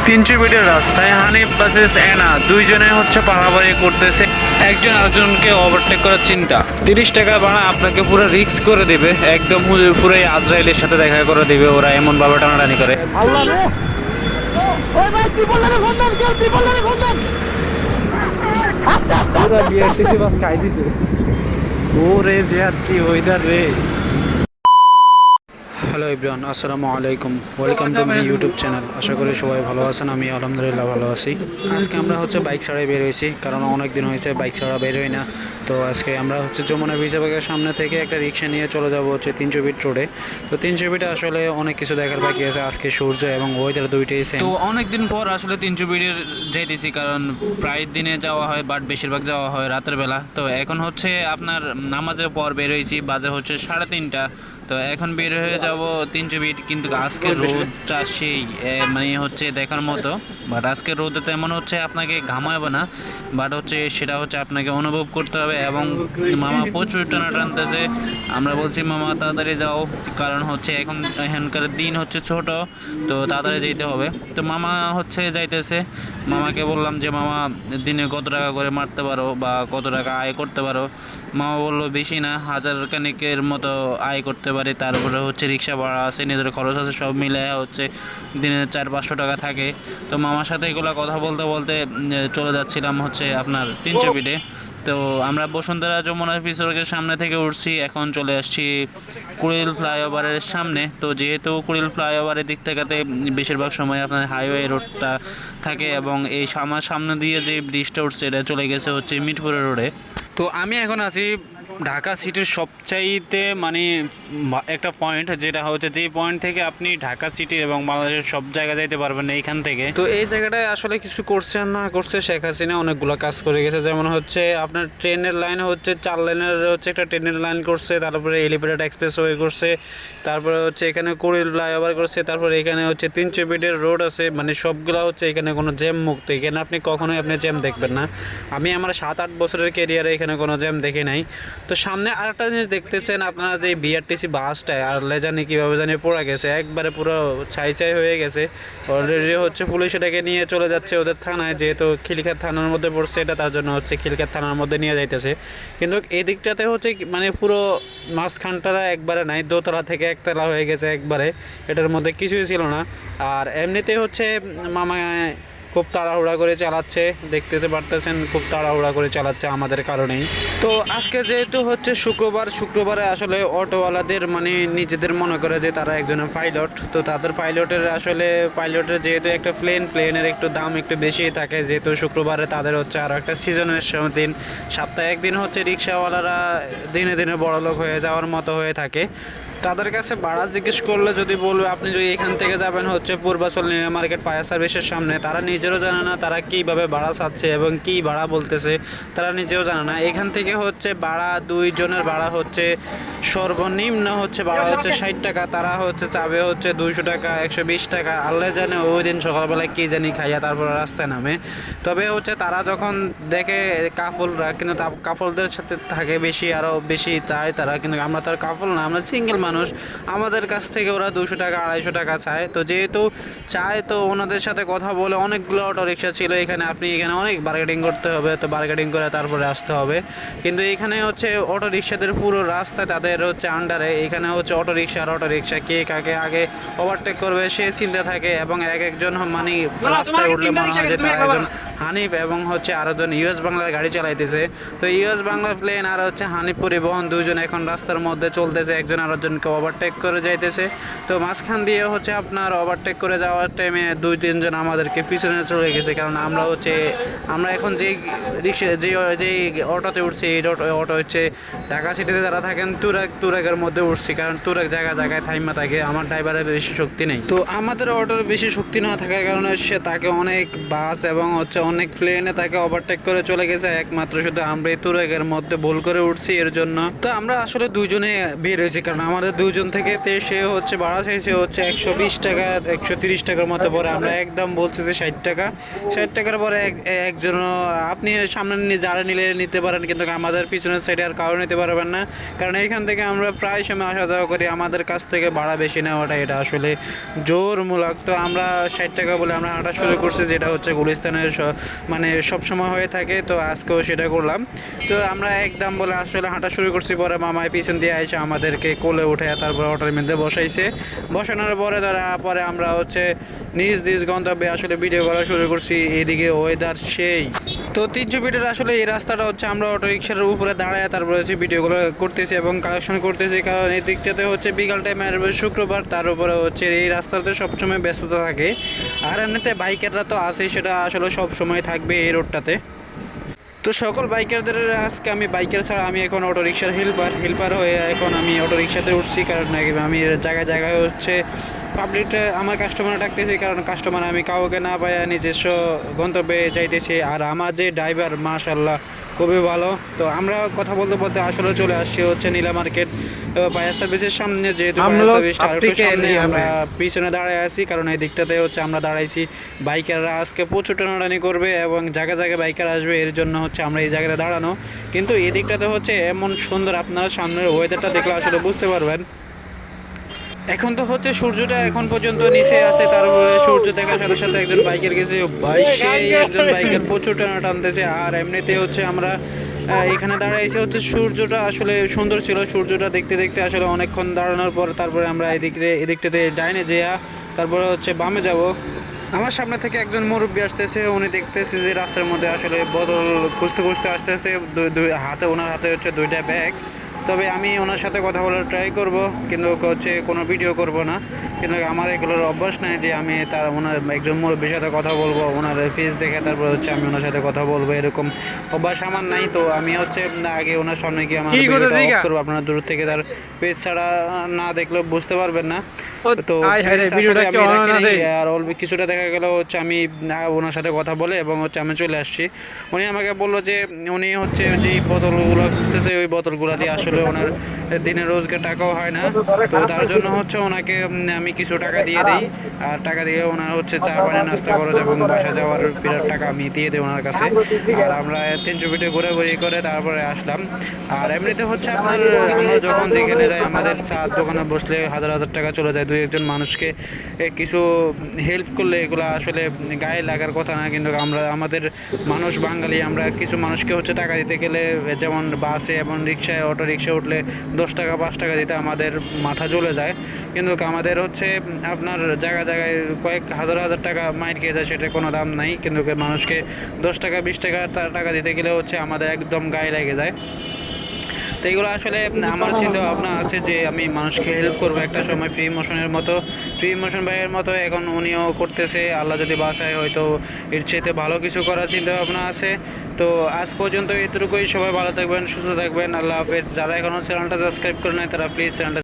3 মিনিটের রাস্তায় হানিফ ভার্সেস এনা দুইজনে হচ্ছে পারাপারি করতেছে। একজন আরেকজনকে ওভারটেক করার চিন্তা। 30 টাকা ভাড়া আপনাকে পুরো রিস্ক করে দিবে, একদম পুরো আজরাইলের সাথে দেখা করে দিবে। ওরা এমন ভাবে টানাটানি করে। আল্লাহ রে ওই ভাই ত্রিপলের বন্ধন কেউ ত্রিপলের বন্ধন পুরো বিআরটিসি বাস খাই দিছে। ওরে যে আর কি ওইদার রে। হ্যালো এভরিওয়ান, আসসালামু আলাইকুম, welcome to my YouTube channel. আশা করি সবাই ভালো আছেন, আমি আলহামদুলিল্লাহ ভালো আছি। আজকে আমরা হচ্ছে বাইক ছাড়াই বের হয়েছি, কারণ অনেক দিন হয়েছে বাইক ছাড়া বের হই না। তো আজকে আমরা হচ্ছে যমুনা বিসাবাগের সামনে থেকে একটা রিক্সা নিয়ে চলে যাব হচ্ছে 300 ফিট রোডে। তো 300 ফিটে আসলে অনেক কিছু দেখার বাকি আছে। আজকে সূর্য এবং ওয়েদার দুইটাই সেম। তো অনেক দিন পর আসলে 300 ফিটের যাইতেছি, কারণ প্রায় দিনে যাওয়া হয়, বাট বেশিরভাগ যাওয়া হয় রাতের বেলা। তো এখন হচ্ছে আপনার নামাজের পর বের হয়েছি, বাজে হচ্ছে 3:30। তো এখন বের হয়ে যাব 300 ফিট, কিন্তু আজকে রোদটা সেই মানে হচ্ছে দেখার মতো। বাট আজকে রোদে তেমন হচ্ছে আপনাকে ঘামাবে না, বাট হচ্ছে সেটা হচ্ছে আপনাকে অনুভব করতে হবে। এবং মামা প্রচুর টানা টানতেছে। আমরা বলছি মামা তাড়াতাড়ি যাও, কারণ হচ্ছে এখনকার দিন হচ্ছে ছোট, তো তাড়াতাড়ি যেতে হবে। তো মামা হচ্ছে যাইতেছে। মামাকে বললাম যে মামা দিনে কত টাকা করে মারতে পারো বা কত টাকা আয় করতে পারো। মামা বললো বেশি না, 1000 খানেকের মতো আয় করতে পারে। তারপরে হচ্ছে রিক্সা ভাড়া আছে, নিজের খরচ আছে, সব মিলে হচ্ছে দিনে 400-500 টাকা থাকে। তো মামার সাথে এগুলো কথা বলতে বলতে চলে যাচ্ছিলাম হচ্ছে আপনার 300 ফিটে। তো আমরা বসুন্ধরা যমুনা বিসর্গের সামনে থেকে উঠছি, এখন চলে আসছি কুড়িল ফ্লাইওভারের সামনে। তো যেহেতু কুড়িল ফ্লাইওভারের দিক থেকে বেশিরভাগ সময় আপনার হাইওয়ে রোডটা থাকে, এবং এই আমার সামনে দিয়ে যে ব্রিজটা উঠছে এটা চলে গেছে হচ্ছে মিরপুরের রোডে। তো আমি এখন আছি ঢাকা সিটির সবচাইতে মানে একটা পয়েন্ট, যেটা হচ্ছে যে পয়েন্ট থেকে আপনি ঢাকা সিটি এবং বাংলাদেশের সব জায়গায় যাইতে পারবেন এইখান থেকে। তো এই জায়গাটায় আসলে কিছু করছে না করছে শেখ হাসিনা অনেকগুলো কাজ করে গেছে। যেমন হচ্ছে আপনার ট্রেনের লাইন হচ্ছে 4 লেনের হচ্ছে একটা ট্রেনের লাইন করছে, তারপরে এলিভেটেড এক্সপ্রেসওয়ে করছে, তারপরে হচ্ছে এখানে কুড়িল ফ্লাইওভার করছে, তারপরে এখানে হচ্ছে 300 ফিটের রোড আছে। মানে সবগুলো হচ্ছে এখানে কোনো জ্যাম মুক্ত, এখানে আপনি কখনোই আপনি জ্যাম দেখবেন না। আমি আমার 7-8 বছরের ক্যারিয়ারে এখানে কোনো জ্যাম দেখি নাই। তো সামনে আরেকটা জিনিস দেখতেছেন আপনারা, যে বিআরটিসি বাসটায় আর জানি কীভাবে জানি পড়ে গেছে, একবারে পুরো ছাই ছাই হয়ে গেছে। অলরেডি হচ্ছে পুলিশ এটাকে নিয়ে চলে যাচ্ছে ওদের থানায়, যেহেতু খিলক্ষেত থানার মধ্যে পড়ছে এটা, তার জন্য হচ্ছে খিলক্ষেত থানার মধ্যে নিয়ে যাইতেছে। কিন্তু এদিকটাতে হচ্ছে মানে পুরো মাঝখানটা একবারে নাই, দোতলা থেকে একতলা হয়ে গেছে একবারে, এটার মধ্যে কিছুই ছিল না। আর এমনিতে হচ্ছে মামা খুব তাড়াহুড়া করে চালাচ্ছে, দেখতে পারতেছেন খুব তাড়াহুড়া করে চালাচ্ছে আমাদের কারণেই। তো আজকে যেহেতু হচ্ছে শুক্রবারে আসলে অটোওয়ালাদের মানে নিজেদের মনে করে যে তারা একজনের পাইলট, তো তাদের পাইলটের যেহেতু একটা প্লেনের একটু দাম একটু বেশি থাকে, যেহেতু শুক্রবারে তাদের হচ্ছে আরও একটা সিজনের দিন, সপ্তাহে একদিন হচ্ছে রিক্সাওয়ালারা দিনে দিনে বড়লোক হয়ে যাওয়ার মতো হয়ে থাকে। তাদের কাছে ভাড়া জিজ্ঞেস করলে যদি বলবে আপনি যদি এখান থেকে যাবেন হচ্ছে পূর্বাচল নিউ মার্কেট ফায়ার সার্ভিসের সামনে, তারা নিজেরও জানে না তারা কীভাবে ভাড়া চাচ্ছে এবং কী ভাড়া বলতেছে, তারা নিজেও জানে না। এখান থেকে হচ্ছে ভাড়া 2 জনের ভাড়া হচ্ছে সর্বনিম্ন হচ্ছে ভাড়া হচ্ছে 60 টাকা, তারা হচ্ছে চাবে হচ্ছে 200 টাকা 120 টাকা। আল্লাহ জানে ওই দিন সকালবেলায় কী জানি খাইয়া তারপর রাস্তায় নামে। তবে হচ্ছে তারা যখন দেখে কাফলরা, কিন্তু কাফলদের সাথে থাকে বেশি, আরও বেশি চায় তারা। কিন্তু আমরা তো আর কাফল না, আমরা সিঙ্গেল মানুষ, আমাদের কাছ থেকে ওরা 200 টাকা 250 টাকা চায়। তো যেহেতু চায়, তো ওনাদের সাথে কথা বলে অনেকগুলো অটো রিক্সা ছিল এখানে, আপনি এখানে অনেক বার্গেটিং করতে হবে, তো বার্গেটিং করে তারপরে আসতে হবে। কিন্তু এখানে হচ্ছে অটো রিক্সাদের পুরো রাস্তা তাদের হচ্ছে আন্ডারে, এখানে হচ্ছে অটো রিক্সা কে কাকে আগে ওভারটেক করবে সে চিন্তা থাকে। এবং একজন মানে রাস্তায় উঠলে মনে হয় যে তারা একজন হানিফ এবং হচ্ছে আরেকজন ইউএস বাংলার গাড়ি চালাইতেছে। তো ইউএস বাংলার প্লেন আর হচ্ছে হানিফ পরিবহন দুজন এখন রাস্তার মধ্যে চলতেছে, একজন আরেকজনকে ওভারটেক করে যাইতেছে। তো মাঝখান দিয়ে হচ্ছে আপনার ওভারটেক করে যাওয়ার টাইমে 2-3 জন আমাদেরকে পিছনে চলে গেছে, কারণ আমরা এখন যে অটোতে উঠছি, এই অটো হচ্ছে ঢাকা সিটিতে যারা থাকেন তুরাগের মধ্যে উঠছি, কারণ তুরাগ জায়গায় থাইমা থাকে, আমার ড্রাইভারের বেশি শক্তি নেই। তো আমাদের অটোর বেশি শক্তি না থাকার কারণে সে তাকে অনেক বাস এবং হচ্ছে অনেক প্লেনে তাকে ওভারটেক করে চলে গেছে, একমাত্র শুধু আমরা এই তুরাগের মধ্যে ভুল করে উঠছি এর জন্য। তো আমরা আসলে 2 জনে বের হয়েছি, কারণ আমার আমাদের দুজন থেকে সে হচ্ছে ভাড়া চাইছে হচ্ছে 120 টাকা 130 টাকার মতো পরে আমরা একদম বলছি যে 60 টাকা 60 টাকার পরে একজন আপনি সামনে যারা নিলে নিতে পারেন, কিন্তু আমাদের পিছনের সাইডে আর কারো নিতে পারবেন না, কারণ এইখান থেকে আমরা প্রায় সময় আসা যাওয়া করি, আমাদের কাছ থেকে ভাড়া বেশি নেওয়াটা এটা আসলে জোরমূলক। তো আমরা 60 টাকা বলে আমরা হাঁটা শুরু করছি, যেটা হচ্ছে গুলিস্তানের মানে সবসময় হয়ে থাকে, তো আজকেও সেটা করলাম। তো আমরা একদম বলে আসলে হাঁটা শুরু করছি, পরে মামায় পিছন দিয়ে এসে আমাদেরকে কোলে উঠে তারপরে অটোর মধ্যে বসাইছে, বসানোর পরে পরে আমরা হচ্ছে নিজ নিজ গন্তব্যে আসলে ভিডিও করা শুরু করছি। এদিকে ওয়েদার সেই, তো 300 ফিটের আসলে এই রাস্তাটা হচ্ছে আমরা অটো রিক্সার উপরে দাঁড়ায় তারপরে হচ্ছে ভিডিওগুলো করতেছি এবং কালেকশন করতেছি, কারণ এই দিকটাতে হচ্ছে বিকাল টাইমে শুক্রবার, তার উপরে হচ্ছে এই রাস্তাতে সবসময় ব্যস্ততা থাকে। আর এমনিতে বাইকাররা তো আছেই, সেটা আসলে সব সময় থাকবে এই রোডটাতে। তো সকল বাইকারদের আজকে আমি বাইকার ছাড়া আমি এখন অটো রিক্সার হেল্পার হয়ে এখন আমি অটো রিক্সাতে উঠছি, কারণ আমি জায়গায় জায়গায় হচ্ছে পাবলিকটা আমার কাস্টমার ডাকতেছি, কারণ কাস্টমার আমি কাউকে না পাই নিজস্ব গন্তব্যে যাইতেছি। আর আমার যে ড্রাইভার মাশাআল্লাহ খুবই ভালো। তো আমরা কথা বলতে বলতে আসলে চলে আসছি হচ্ছে নীলা মার্কেট ফায়ার সার্ভিসের সামনে, যেহেতু ফায়ার সার্ভিসটা আরেকটু সামনে, আমরা পিছনে দাঁড়ায় আছি, কারণ এই দিকটাতে হচ্ছে আমরা দাঁড়াইছি। বাইকাররা আজকে প্রচুর টানাটানি করবে এবং জায়গায় জায়গায় বাইকার আসবে, এর জন্য হচ্ছে আমরা এই জায়গাটা দাঁড়ানো। কিন্তু এই দিকটাতে হচ্ছে এমন সুন্দর, আপনারা সামনের ওয়েদারটা দেখলে আসলে বুঝতে পারবেন। এখন তো হচ্ছে সূর্যটা এখন পর্যন্ত নিচে আছে, তারপরে সূর্য দেখার সাথে সাথে একজন বাইকের গেছে, সেই একজন বাইকের প্রচুর টানা টানতেছে। আর এমনিতে হচ্ছে আমরা এখানে দাঁড়াইছি হচ্ছে সূর্যটা আসলে সুন্দর ছিল, সূর্যটা দেখতে দেখতে আসলে অনেকক্ষণ দাঁড়ানোর পর তারপরে আমরা এদিকটাতে ডাইনে যেয়া তারপরে হচ্ছে বামে যাব। আমার সামনে থেকে একজন মুরব্বী আসতেছে, উনি দেখতেছে যে রাস্তার মধ্যে আসলে বদল খুঁজতে খুঁজতে আসতেছে, ওনার হাতে হচ্ছে 2টা ব্যাগ। তবে আমি ওনার সাথে কথা বলার ট্রাই করব, কিন্তু হচ্ছে কোনো ভিডিও করব না, কিন্তু আমার এগুলোর অভ্যাস নাই যে আমি ওনার একজন মুরব্বীর সাথে কথা বলবো, ওনার ফেস দেখে তারপর হচ্ছে আমি ওনার সাথে কথা বলবো, এরকম অভ্যাস আমার নাই। তো আমি হচ্ছে আগে ওনার সামনে গিয়ে আমার ভিডিওটা অফ করবো, আপনারা দূর থেকে তার পেজ ছাড়া না দেখলে বুঝতে পারবেন না। তো আর অল্প কিছুটা দেখা গেল হচ্ছে আমি ওনার সাথে কথা বলে এবং হচ্ছে আমি চলে আসছি। উনি আমাকে বললো যে উনি হচ্ছে যেই বোতলগুলো খুঁজতেছে ওই বোতলগুলো দিয়ে আসলে ওনার দিনের রোজগার টাকাও হয় না, তো তার জন্য হচ্ছে ওনাকে আমি কিছু টাকা দিয়ে দিই, আর টাকা দিয়ে ওনার হচ্ছে চা পানি নাস্তা খরচ এবং বাসা যাওয়ার বিরাট টাকা আমি দিয়ে দিই ওনার কাছে। আর আমরা 300 ফিটে ঘোরাঘুরি করে তারপরে আসলাম। আর এমনিতে হচ্ছে আমরা যখন যেখানে যাই আমাদের চার দোকানে বসলে হাজার হাজার টাকা চলে যায়, দুই একজন মানুষকে কিছু হেল্প করলে এগুলো আসলে গায়ে লাগার কথা না, কিন্তু আমাদের মানুষ বাঙালি, আমরা কিছু মানুষকে হচ্ছে টাকা দিতে গেলে যেমন বাসে এবং রিক্সায় অটো রিক্সায় উঠলে 10 টাকা 5 টাকা দিতে আমাদের মাথা জ্বলে যায়, কিন্তু আমাদের হচ্ছে আপনার জায়গায় জায়গায় কয়েক হাজার হাজার টাকা মাইর খেয়ে যায়, সেটা কোনো দাম নাই, কিন্তু মানুষকে 10 টাকা 20 টাকা টাকা দিতে গেলে হচ্ছে আমাদের একদম গায়ে লেগে যায়। তো এগুলো আসলে আমার চিন্তা ভাবনা আছে যে আমি মানুষকে হেল্প করবো একটা সময়, ফ্রি মোশন ভাইয়ের মতো এখন উনিও করতেছে, আল্লাহ যদি বাঁচায় হয়তো এর চেয়ে ভালো কিছু করার চিন্তা ভাবনা আছে। তো আজ পর্যন্ত এতটুকুই, সবাই ভালো থাকবেন, সুস্থ থাকবেন, আল্লাহ হাফেজ। যারা এখনও চ্যানেলটা সাবস্ক্রাইব করে নাই তারা প্লিজ চ্যানেলটা